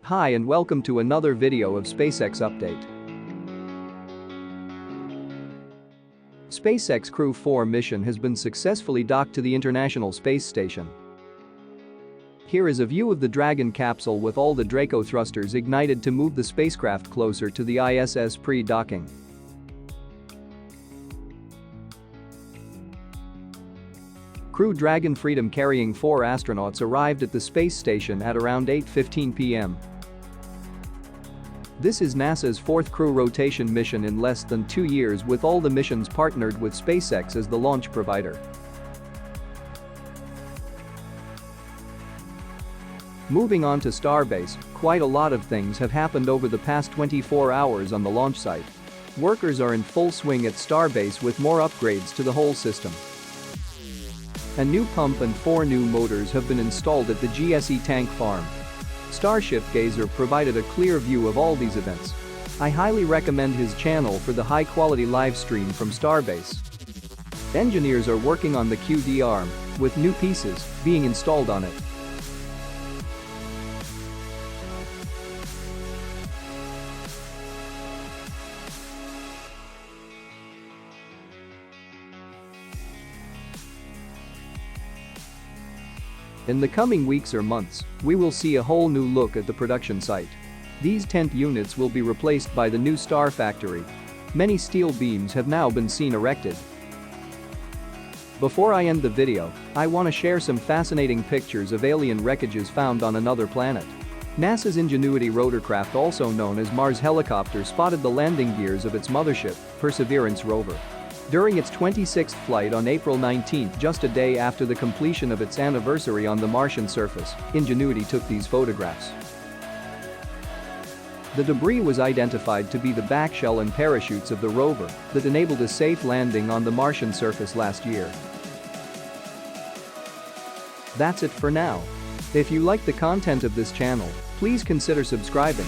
Hi and welcome to another video of SpaceX Update. SpaceX Crew4 mission has been successfully docked to the International Space Station. Here is a view of the Dragon capsule with all the Draco thrusters ignited to move the spacecraft closer to the ISS pre-docking. Crew Dragon Freedom carrying 4 astronauts arrived at the space station at around 8:15 p.m. This is NASA's 4th crew rotation mission in less than 2 years, with all the missions partnered with SpaceX as the launch provider. Moving on to Starbase, quite a lot of things have happened over the past 24 hours on the launch site. Workers are in full swing at Starbase with more upgrades to the whole system. A new pump and 4 new motors have been installed at the GSE tank farm. Starship Gazer provided a clear view of all these events. I highly recommend his channel for the high-quality live stream from Starbase. Engineers are working on the QD arm, with new pieces being installed on it. In the coming weeks or months, we will see a whole new look at the production site. These tent units will be replaced by the new Star Factory. Many steel beams have now been seen erected. Before I end the video, I want to share some fascinating pictures of alien wreckages found on another planet. NASA's Ingenuity rotorcraft, also known as Mars helicopter, spotted the landing gears of its mothership, Perseverance Rover. During its 26th flight on April 19, just a day after the completion of its anniversary on the Martian surface, Ingenuity took these photographs. The debris was identified to be the back shell and parachutes of the rover that enabled a safe landing on the Martian surface last year. That's it for now. If you like the content of this channel, please consider subscribing.